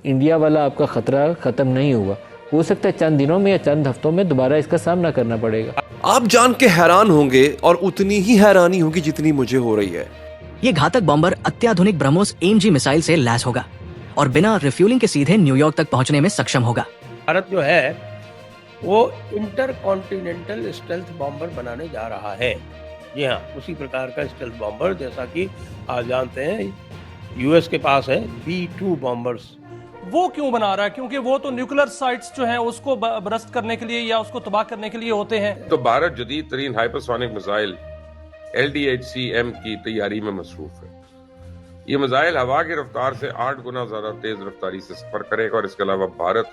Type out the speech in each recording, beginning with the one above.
India वाला आपका खतरा खत्म नहीं हुआ। हो सकता है चंद दिनों में या चंद हफ्तों में दोबारा इसका सामना करना पड़ेगा। आप जान के हैरान होंगे और उतनी ही हैरानी होगी जितनी मुझे हो रही है। ये घातक बॉम्बर अत्याधुनिक ब्रह्मोस AMG मिसाइल से लैस होगा और बिना रिफ्यूलिंग के सीधे न्यूयॉर्क तक पहुंचने में सक्षम होगा। भारत जो है वो इंटरकॉन्टिनेंटल स्टेल्थ बॉम्बर बनाने जा रहा है। जी हाँ, उसी प्रकार का स्टेल्थ बॉम्बर जैसा कि आप जानते हैं यूएस के पास है B-2 बॉम्बर्स। वो क्यों बना रहा है? क्योंकि वो तो न्यूक्लियर साइट्स जो हैं उसको बरस्त करने के लिए या उसको तबाह करने के लिए होते हैं। तो भारत जदीद तरीन हाइपरसोनिक मिसाइल LDHC-M की तैयारी में मसरूफ है। ये मिसाइल हवा की रफ्तार से 8 गुना ज्यादा तेज रफ्तारी से सफर करेगा और इसके अलावा भारत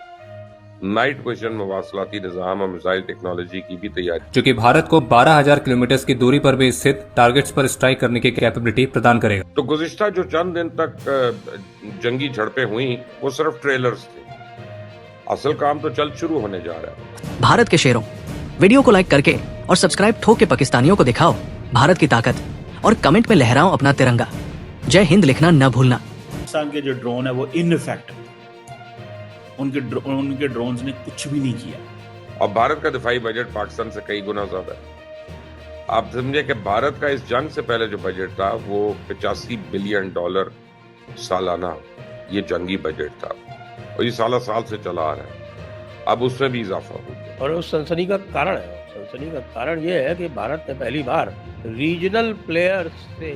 नाइट विजन मवासलाती निजाम और मिसाइल टेक्नोलॉजी की भी तैयारी, जो कि भारत को 12,000 किलोमीटर की दूरी पर भी स्थित टारगेट्स पर स्ट्राइक करने की कैपेबिलिटी प्रदान करेगा। तो गुज़िश्ता जो चंद दिन तक जंगी झड़पें हुई वो सिर्फ ट्रेलर्स थे, असल काम तो जल्द शुरू होने जा रहा है। भारत के शेरों, वीडियो को लाइक करके और सब्सक्राइब ठोक के पाकिस्तानियों को दिखाओ भारत की ताकत और कमेंट में लहराओ अपना तिरंगा। जय हिंद लिखना न भूलना। पाकिस्तान के जो ड्रोन है वो इनफेक्ट उनके ड्रोन्स ने कुछ भी नहीं किया। और भारत का दिफाई बजट पाकिस्तान से कई गुना ज्यादा है। आप समझे कि भारत का इस जंग से पहले जो बजट था वो $85 बिलियन सालाना ये जंगी बजट था और ये साल से चला आ रहा है। अब उसमें भी इजाफा हो गया। और उस सनसनी का कारण है, सनसनी का कारण ये है कि भारत ने पहली बार रीजनल प्लेयर से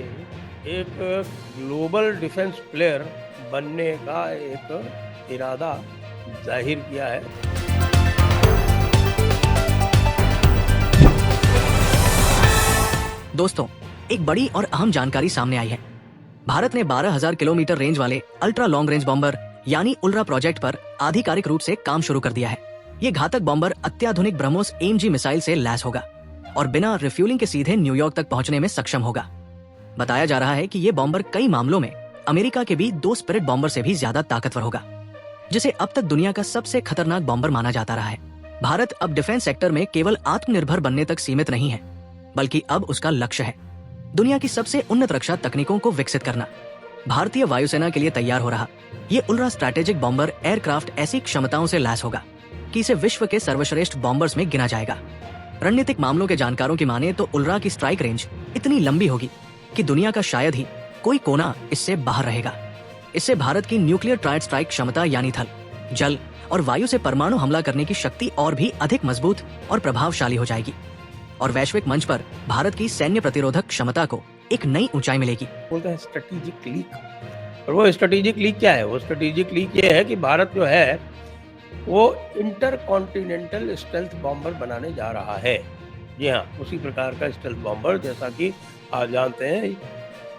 एक ग्लोबल डिफेंस प्लेयर बनने का एक इरादा जाहिर किया है। दोस्तों, एक बड़ी और अहम जानकारी सामने आई है। भारत ने 12,000 किलोमीटर रेंज वाले अल्ट्रा लॉन्ग रेंज बॉम्बर यानी उल्रा प्रोजेक्ट पर आधिकारिक रूप से काम शुरू कर दिया है। ये घातक बॉम्बर अत्याधुनिक ब्रह्मोस AMG मिसाइल से लैस होगा और बिना रिफ्यूलिंग के सीधे न्यूयॉर्क तक पहुंचने में सक्षम होगा। बताया जा रहा है कि ये बॉम्बर कई मामलों में अमेरिका के भी 2 स्पिरिट बॉम्बर से भी ज्यादा ताकतवर होगा, जिसे अब तक दुनिया का सबसे खतरनाक बॉम्बर माना जाता रहा है। भारत अब डिफेंस सेक्टर में केवल आत्मनिर्भर बनने तक सीमित नहीं है, बल्कि अब उसका लक्ष्य है दुनिया की सबसे उन्नत रक्षा तकनीकों को विकसित करना। भारतीय वायुसेना के लिए तैयार हो रहा ये उल्ट्रा स्ट्रैटेजिक बॉम्बर एयरक्राफ्ट ऐसी क्षमताओं से लैस होगा कि इसे विश्व के सर्वश्रेष्ठ बॉम्बर्स में गिना जाएगा। रणनीतिक मामलों के जानकारों की माने तो उल्ट्रा की स्ट्राइक रेंज इतनी लंबी होगी कि दुनिया का शायद ही कोई कोना इससे बाहर रहेगा। इससे भारत की न्यूक्लियर ट्राइड स्ट्राइक क्षमता यानी थल, जल और वायु से परमाणु हमला करने की शक्ति और भी अधिक मजबूत और प्रभावशाली हो जाएगी और वैश्विक मंच पर भारत की सैन्य प्रतिरोधक क्षमता को एक नई ऊंचाई मिलेगी। बोलते हैं स्ट्रेटेजिक लीक, और वो स्ट्रेटेजिक लीक क्या है? वो स्ट्रेटेजिक लीक ये है कि भारत जो है वो इंटरकॉन्टिनेंटल स्टेल्थ बॉम्बर बनाने जा रहा है। जी हाँ, उसी प्रकार का स्टेल्थ बॉम्बर जैसा कि आप जानते हैं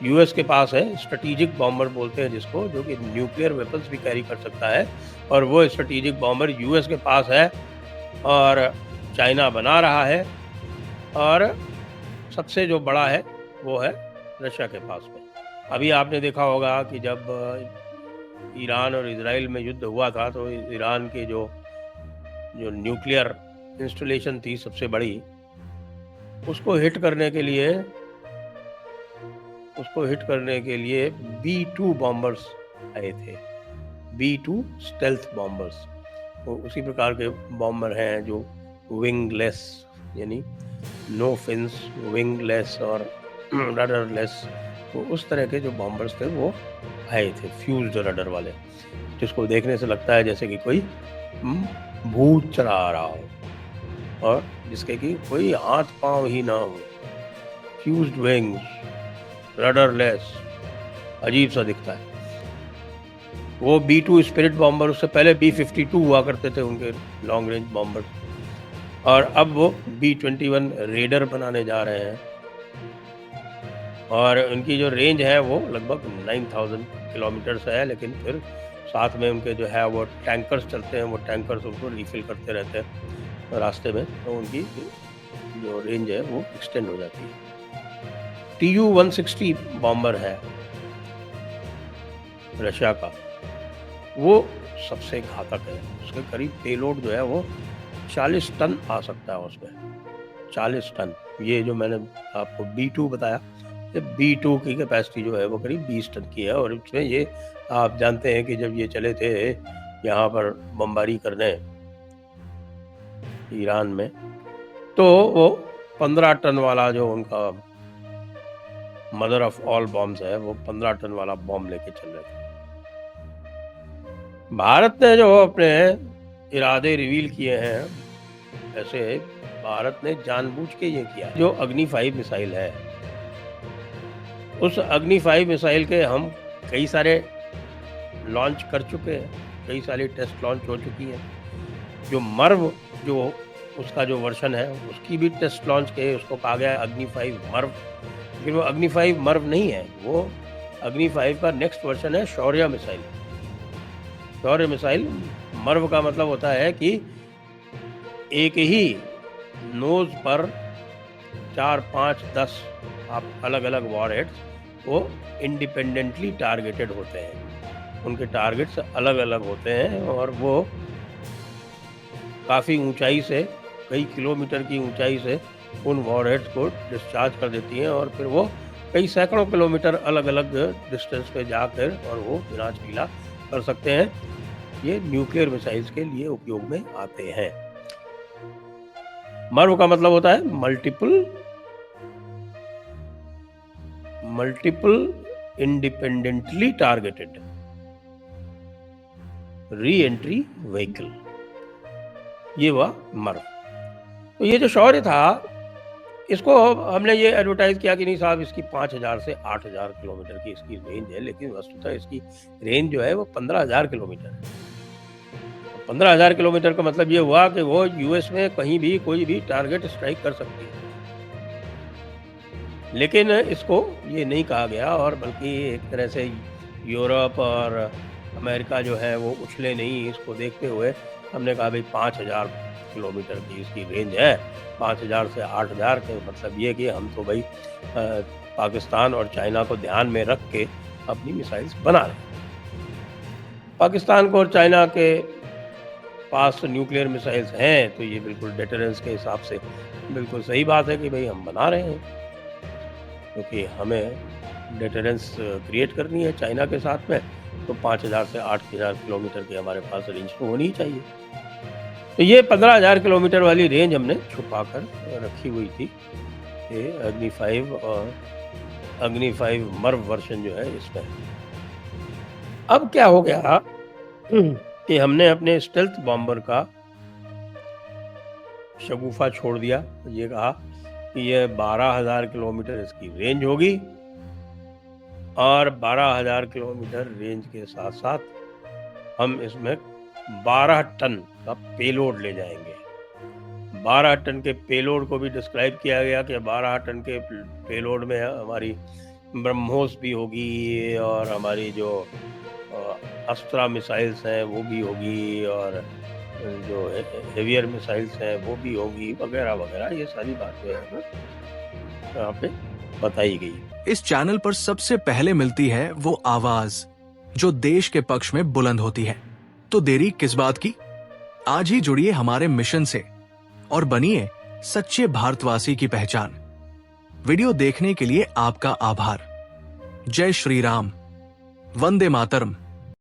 यूएस के पास है स्ट्रेटेजिक बॉम्बर बोलते हैं जिसको, जो कि न्यूक्लियर वेपन्स भी कैरी कर सकता है। और वो स्ट्रेटेजिक बॉम्बर यूएस के पास है और चाइना बना रहा है, और सबसे जो बड़ा है वो है रशिया के पास में। अभी आपने देखा होगा कि जब ईरान और इजराइल में युद्ध हुआ था तो ईरान के जो न्यूक्लियर इंस्टॉलेशन थी सबसे बड़ी, उसको हिट करने के लिए B-2 बॉम्बर्स आए थे, B-2 स्टेल्थ बॉम्बर्स। तो उसी प्रकार के बॉम्बर हैं जो विंगलेस यानी नो फिन्स, विंगलेस और रडरलेस, तो उस तरह के जो बॉम्बर्स थे वो आए थे, फ्यूज्ड रडर वाले, जिसको देखने से लगता है जैसे कि कोई भूत चला आ रहा हो और जिसके कि कोई हाथ पांव ही ना हो, फ्यूज्ड विंग्स, रडरलेस, अजीब सा दिखता है। वो B-2 स्पिरिट बॉम्बर, उससे पहले B-52 हुआ करते थे उनके लॉन्ग रेंज बॉम्बर, और अब वो B-21 रेडर बनाने जा रहे हैं और उनकी जो रेंज है वो लगभग 9,000 किलोमीटर से है। लेकिन फिर साथ में उनके जो है वो टैंकर्स चलते हैं, वो टैंकर्स उनको रिफिल करते रहते हैं रास्ते में, तो उनकी जो रेंज है वो एक्सटेंड हो जाती है। Tu-160 बॉम्बर है रशिया का, वो सबसे घातक है। उसके करीब पेलोड जो है वो 40 टन आ सकता है उसमें, 40 टन। ये जो मैंने आपको B-2 बताया B2 की कैपेसिटी जो है वो करीब 20 टन की है। और इसमें ये आप जानते हैं कि जब ये चले थे यहाँ पर बमबारी करने ईरान में, तो वो 15 टन वाला जो उनका मदर ऑफ ऑल बॉम्ब्स है, वो 15 टन वाला बॉम्ब लेके चल रहे थे। भारत ने जो अपने इरादे रिवील किए हैं, ऐसे भारत ने जानबूझ के ये किया। जो अग्नि 5 मिसाइल है, उस अग्नि 5 मिसाइल के हम कई सारे लॉन्च कर चुके हैं, कई सारी टेस्ट लॉन्च हो चुकी हैं। जो मर्व जो उसका जो वर्जन है, उसकी भी टेस्ट लॉन्च के उसको कहा गया अग्नि 5 मर्व, लेकिन वो अग्नि 5 मर्व नहीं है, वो अग्नि 5 का नेक्स्ट वर्जन है शौर्य मिसाइल। शौर्य मिसाइल मर्व का मतलब होता है कि एक ही नोज पर 4, 5, 10 आप अलग अलग वॉरहेड्स वो इंडिपेंडेंटली टारगेटेड होते हैं, उनके टारगेट्स अलग अलग होते हैं और वो काफ़ी ऊंचाई से, कई किलोमीटर की ऊंचाई से उन वॉरहेड्स को डिस्चार्ज कर देती हैं और फिर वो कई सैकड़ों किलोमीटर अलग अलग डिस्टेंस पे जाकर और वो विनाश लीला कर सकते हैं। ये न्यूक्लियर मिसाइल्स के लिए उपयोग में आते हैं। मर्व का मतलब होता है multiple independently targeted re entry vehicle, ये हुआ मर्व। तो ये जो शौर्य था, इसको हमने ये एडवर्टाइज किया कि नहीं साहब इसकी 5000 से 8000 किलोमीटर की इसकी रेंज है, लेकिन वस्तुतः इसकी रेंज जो है वो 15000 किलोमीटर है। 15000 किलोमीटर का मतलब ये हुआ कि वो यूएस में कहीं भी कोई भी टारगेट स्ट्राइक कर सकती है। लेकिन इसको ये नहीं कहा गया, और बल्कि एक तरह से यूरोप और अमेरिका जो है वो उछले नहीं, इसको देखते हुए हमने कहा भाई 5000 किलोमीटर की इसकी रेंज है। 5000 से 8000 का मतलब ये कि हम तो भाई पाकिस्तान और चाइना को ध्यान में रख के अपनी मिसाइल्स बना रहे हैं। पाकिस्तान को और चाइना के पास न्यूक्लियर मिसाइल्स हैं, तो ये बिल्कुल डेटरेंस के हिसाब से बिल्कुल सही बात है कि भाई हम बना रहे हैं, क्योंकि हमें डेटरेंस क्रिएट करनी है चाइना के साथ में। तो 5000 से 8000 किलोमीटर की हमारे पास रेंज तो होनी ही चाहिए। तो ये 15000 किलोमीटर वाली रेंज हमने छुपा कर रखी हुई थी। ये अग्नि 5 और अग्नि 5 मर्व वर्जन जो है इसमें। अब क्या हो गया कि हमने अपने स्टेल्थ बॉम्बर का शगुफा छोड़ दिया। ये कहा कि ये 12000 किलोमीटर इसकी रेंज होगी, और 12000 किलोमीटर रेंज के साथ साथ हम इसमें 12 टन का पेलोड ले जाएंगे। 12 टन के पेलोड को भी डिस्क्राइब किया गया कि 12 टन के पेलोड में हमारी ब्रह्मोस भी होगी, और हमारी जो अस्त्रा मिसाइल्स हैं वो भी होगी, और जो हेवियर मिसाइल्स हैं वो भी होगी, वगैरह वगैरह। ये सारी बातें हैं यहाँ पे बताई गई। इस चैनल पर सबसे पहले मिलती है वो आवाज जो देश के पक्ष में बुलंद होती है। तो देरी किस बात की? आज ही जुड़िए हमारे मिशन से और बनिए सच्चे भारतवासी की पहचान। वीडियो देखने के लिए आपका आभार। जय श्री राम, वंदे मातरम।